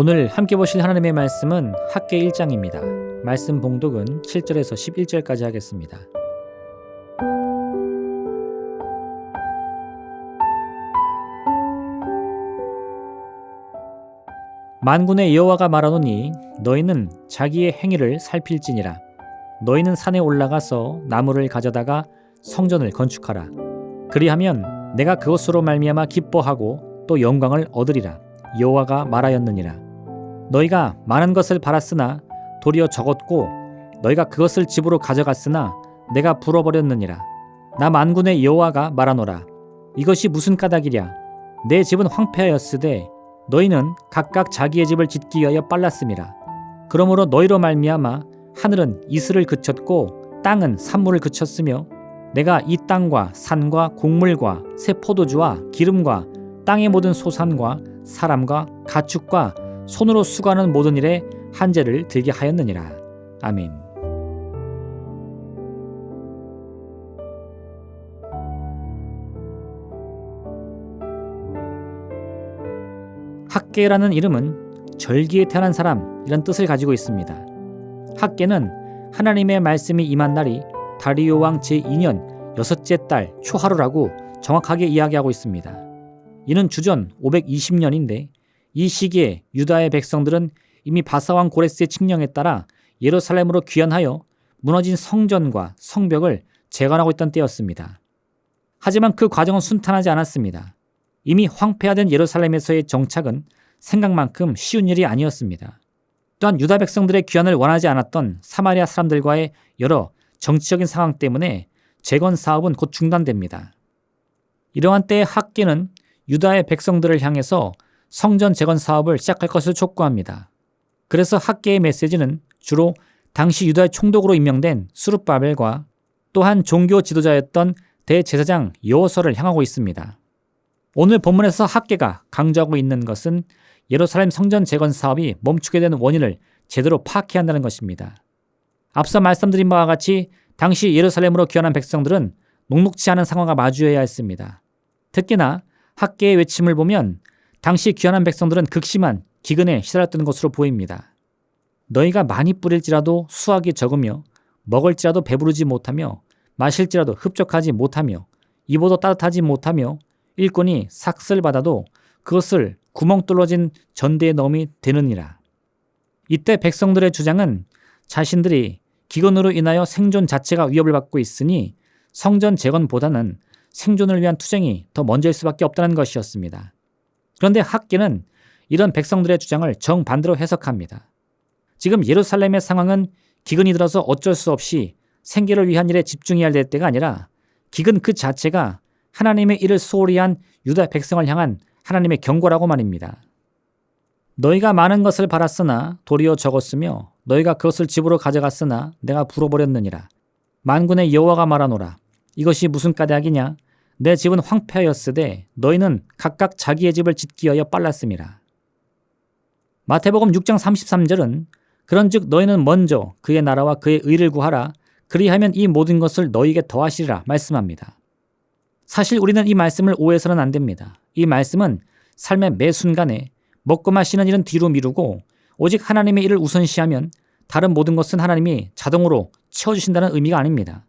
오늘 함께 보실 하나님의 말씀은 학개 1장입니다. 말씀 봉독은 7절에서 11절까지 하겠습니다. 만군의 여호와가 말하노니 너희는 자기의 행위를 살필지니라. 너희는 산에 올라가서 나무를 가져다가 성전을 건축하라. 그리하면 내가 그것으로 말미암아 기뻐하고 또 영광을 얻으리라. 여호와가 말하였느니라. 너희가 많은 것을 바랐으나 도리어 적었고 너희가 그것을 집으로 가져갔으나 내가 불어버렸느니라. 나 만군의 여호와가 말하노라. 이것이 무슨 까닭이랴. 내 집은 황폐하였으되 너희는 각각 자기의 집을 짓기 위하여 빨랐음이라. 그러므로 너희로 말미암아 하늘은 이슬을 그쳤고 땅은 산물을 그쳤으며 내가 이 땅과 산과 곡물과 새 포도주와 기름과 땅의 모든 소산과 사람과 가축과 손으로 수고하는 모든 일에 한죄를 들게 하였느니라. 아멘. 학개라는 이름은 절기에 태어난 사람이란 뜻을 가지고 있습니다. 학개는 하나님의 말씀이 임한 날이 다리오 왕 제2년 여섯째 달 초하루라고 정확하게 이야기하고 있습니다. 이는 주전 520년인데 이 시기에 유다의 백성들은 이미 바사왕 고레스의 칙령에 따라 예루살렘으로 귀환하여 무너진 성전과 성벽을 재건하고 있던 때였습니다. 하지만 그 과정은 순탄하지 않았습니다. 이미 황폐화된 예루살렘에서의 정착은 생각만큼 쉬운 일이 아니었습니다. 또한 유다 백성들의 귀환을 원하지 않았던 사마리아 사람들과의 여러 정치적인 상황 때문에 재건 사업은 곧 중단됩니다. 이러한 때에 학개는 유다의 백성들을 향해서 성전 재건 사업을 시작할 것을 촉구합니다. 그래서 학개의 메시지는 주로 당시 유다의 총독으로 임명된 스룹바벨과 또한 종교 지도자였던 대제사장 여호수아를 향하고 있습니다. 오늘 본문에서 학개가 강조하고 있는 것은 예루살렘 성전 재건 사업이 멈추게 된 원인을 제대로 파악해야 한다는 것입니다. 앞서 말씀드린 바와 같이 당시 예루살렘으로 귀환한 백성들은 녹록지 않은 상황과 마주해야 했습니다. 특히나 학개의 외침을 보면 당시 귀환한 백성들은 극심한 기근에 시달렸던 것으로 보입니다. 너희가 많이 뿌릴지라도 수확이 적으며 먹을지라도 배부르지 못하며 마실지라도 흡족하지 못하며 입어도 따뜻하지 못하며 일꾼이 삭슬 받아도 그것을 구멍 뚫어진 전대에 넣음이 되느니라. 이때 백성들의 주장은 자신들이 기근으로 인하여 생존 자체가 위협을 받고 있으니 성전 재건보다는 생존을 위한 투쟁이 더 먼저일 수밖에 없다는 것이었습니다. 그런데 학개는 이런 백성들의 주장을 정반대로 해석합니다. 지금 예루살렘의 상황은 기근이 들어서 어쩔 수 없이 생계를 위한 일에 집중해야 될 때가 아니라 기근 그 자체가 하나님의 일을 소홀히 한 유다 백성을 향한 하나님의 경고라고 말입니다. 너희가 많은 것을 바랐으나 도리어 적었으며 너희가 그것을 집으로 가져갔으나 내가 불어버렸느니라. 만군의 여호와가 말하노라. 이것이 무슨 까닭이냐. 내 집은 황폐하였으되 너희는 각각 자기의 집을 짓기 위하여 빨랐음이라. 마태복음 6장 33절은 그런즉 너희는 먼저 그의 나라와 그의 의를 구하라. 그리하면 이 모든 것을 너희에게 더하시리라 말씀합니다. 사실 우리는 이 말씀을 오해해서는 안 됩니다. 이 말씀은 삶의 매 순간에 먹고 마시는 일은 뒤로 미루고 오직 하나님의 일을 우선시하면 다른 모든 것은 하나님이 자동으로 채워주신다는 의미가 아닙니다.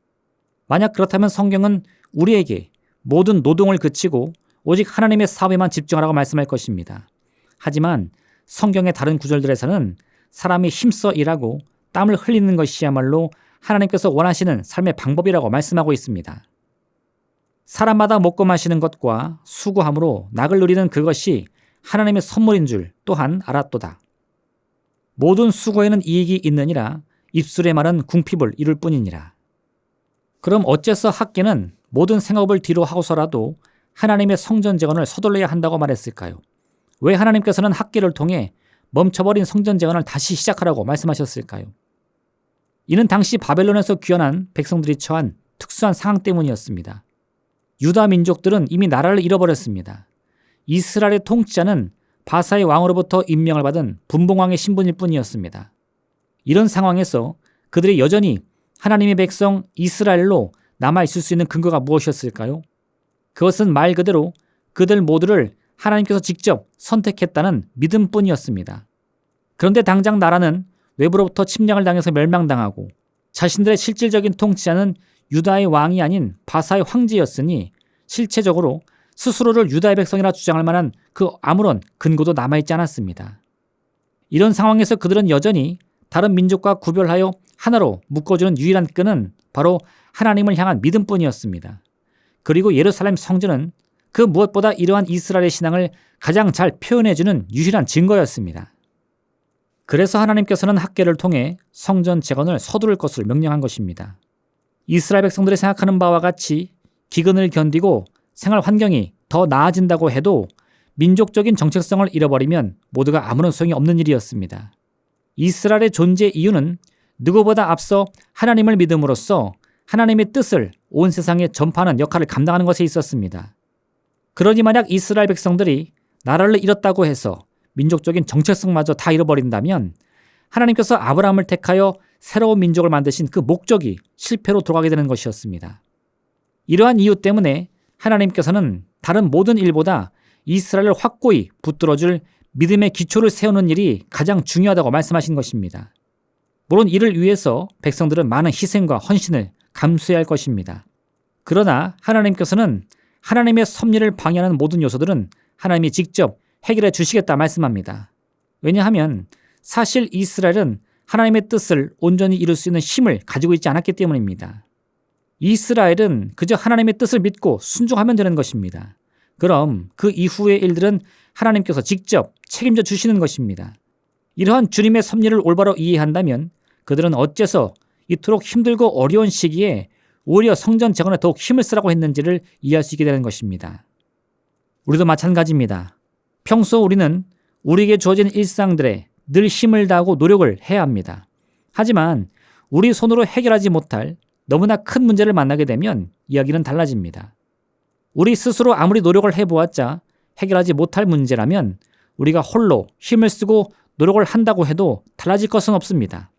만약 그렇다면 성경은 우리에게 모든 노동을 그치고 오직 하나님의 사업에만 집중하라고 말씀할 것입니다. 하지만 성경의 다른 구절들에서는 사람이 힘써 일하고 땀을 흘리는 것이야말로 하나님께서 원하시는 삶의 방법이라고 말씀하고 있습니다. 사람마다 먹고 마시는 것과 수고함으로 낙을 누리는 그것이 하나님의 선물인 줄 또한 알았도다. 모든 수고에는 이익이 있느니라. 입술의 말은 궁핍을 이룰 뿐이니라. 그럼 어째서 학개는 모든 생업을 뒤로 하고서라도 하나님의 성전 재건을 서둘러야 한다고 말했을까요? 왜 하나님께서는 학개를 통해 멈춰버린 성전 재건을 다시 시작하라고 말씀하셨을까요? 이는 당시 바벨론에서 귀환한 백성들이 처한 특수한 상황 때문이었습니다. 유다 민족들은 이미 나라를 잃어버렸습니다. 이스라엘의 통치자는 바사의 왕으로부터 임명을 받은 분봉왕의 신분일 뿐이었습니다. 이런 상황에서 그들이 여전히 하나님의 백성 이스라엘로 남아있을 수 있는 근거가 무엇이었을까요? 그것은 말 그대로 그들 모두를 하나님께서 직접 선택했다는 믿음뿐이었습니다. 그런데 당장 나라는 외부로부터 침략을 당해서 멸망당하고 자신들의 실질적인 통치자는 유다의 왕이 아닌 바사의 황제였으니 실체적으로 스스로를 유다의 백성이라 주장할 만한 그 아무런 근거도 남아있지 않았습니다. 이런 상황에서 그들은 여전히 다른 민족과 구별하여 하나로 묶어주는 유일한 끈은 바로 하나님을 향한 믿음뿐이었습니다. 그리고 예루살렘 성전은 그 무엇보다 이러한 이스라엘의 신앙을 가장 잘 표현해주는 유일한 증거였습니다. 그래서 하나님께서는 학개를 통해 성전 재건을 서두를 것을 명령한 것입니다. 이스라엘 백성들이 생각하는 바와 같이 기근을 견디고 생활 환경이 더 나아진다고 해도 민족적인 정체성을 잃어버리면 모두가 아무런 소용이 없는 일이었습니다. 이스라엘의 존재 이유는 누구보다 앞서 하나님을 믿음으로써 하나님의 뜻을 온 세상에 전파하는 역할을 감당하는 것에 있었습니다. 그러니 만약 이스라엘 백성들이 나라를 잃었다고 해서 민족적인 정체성마저 다 잃어버린다면 하나님께서 아브라함을 택하여 새로운 민족을 만드신 그 목적이 실패로 돌아가게 되는 것이었습니다. 이러한 이유 때문에 하나님께서는 다른 모든 일보다 이스라엘을 확고히 붙들어줄 믿음의 기초를 세우는 일이 가장 중요하다고 말씀하신 것입니다. 물론 이를 위해서 백성들은 많은 희생과 헌신을 감수해야 할 것입니다. 그러나 하나님께서는 하나님의 섭리를 방해하는 모든 요소들은 하나님이 직접 해결해 주시겠다 말씀합니다. 왜냐하면 사실 이스라엘은 하나님의 뜻을 온전히 이룰 수 있는 힘을 가지고 있지 않았기 때문입니다. 이스라엘은 그저 하나님의 뜻을 믿고 순종하면 되는 것입니다. 그럼 그 이후의 일들은 하나님께서 직접 책임져 주시는 것입니다. 이러한 주님의 섭리를 올바로 이해한다면 그들은 어째서 이토록 힘들고 어려운 시기에 오히려 성전 재건에 더욱 힘을 쓰라고 했는지를 이해할 수 있게 되는 것입니다. 우리도 마찬가지입니다. 평소 우리는 우리에게 주어진 일상들에 늘 힘을 다하고 노력을 해야 합니다. 하지만 우리 손으로 해결하지 못할 너무나 큰 문제를 만나게 되면 이야기는 달라집니다. 우리 스스로 아무리 노력을 해보았자 해결하지 못할 문제라면 우리가 홀로 힘을 쓰고 노력을 한다고 해도 달라질 것은 없습니다.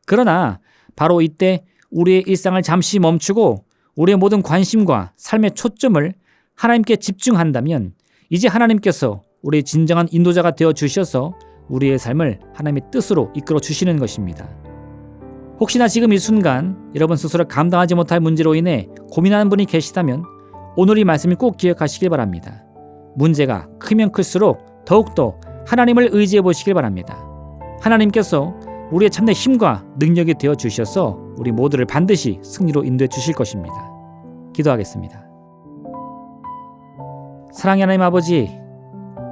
그러나 바로 이때 우리의 일상을 잠시 멈추고 우리의 모든 관심과 삶의 초점을 하나님께 집중한다면 이제 하나님께서 우리의 진정한 인도자가 되어 주셔서 우리의 삶을 하나님의 뜻으로 이끌어 주시는 것입니다. 혹시나 지금 이 순간 여러분 스스로 감당하지 못할 문제로 인해 고민하는 분이 계시다면 오늘 이 말씀을 꼭 기억하시길 바랍니다. 문제가 크면 클수록 더욱더 하나님을 의지해 보시길 바랍니다. 하나님께서 우리의 참된 힘과 능력이 되어 주셔서 우리 모두를 반드시 승리로 인도해 주실 것입니다. 기도하겠습니다. 사랑의 하나님 아버지,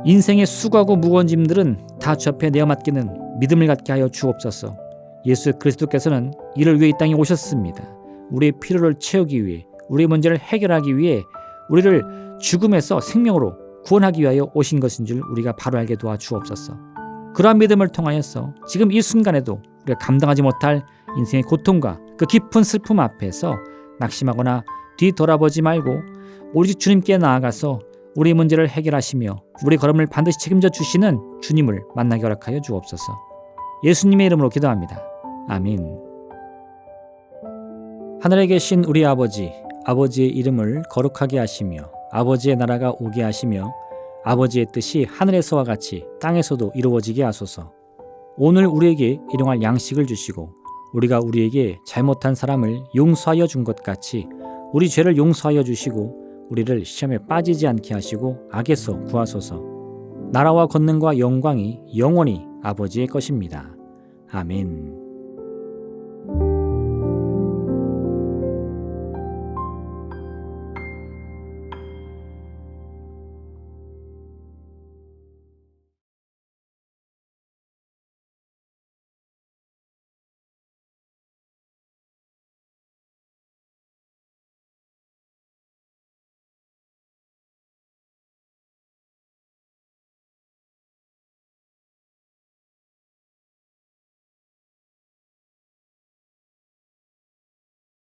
인생의 수고하고 무거운 짐들은 다 주 앞에 내어 맡기는 믿음을 갖게 하여 주옵소서. 예수 그리스도께서는 이를 위해 이 땅에 오셨습니다. 우리의 필요를 채우기 위해, 우리의 문제를 해결하기 위해 우리를 죽음에서 생명으로 구원하기 위하여 오신 것인 줄 우리가 바로 알게 도와주옵소서. 그러한 믿음을 통하여서 지금 이 순간에도 우리가 감당하지 못할 인생의 고통과 그 깊은 슬픔 앞에서 낙심하거나 뒤돌아보지 말고 오직 주님께 나아가서 우리 문제를 해결하시며 우리 걸음을 반드시 책임져 주시는 주님을 만나게 허락하여 주옵소서. 예수님의 이름으로 기도합니다. 아멘. 하늘에 계신 우리 아버지, 아버지의 이름을 거룩하게 하시며 아버지의 나라가 오게 하시며 아버지의 뜻이 하늘에서와 같이 땅에서도 이루어지게 하소서. 오늘 우리에게 일용할 양식을 주시고 우리가 우리에게 잘못한 사람을 용서하여 준 것 같이 우리 죄를 용서하여 주시고 우리를 시험에 빠지지 않게 하시고 악에서 구하소서. 나라와 권능과 영광이 영원히 아버지의 것입니다. 아멘.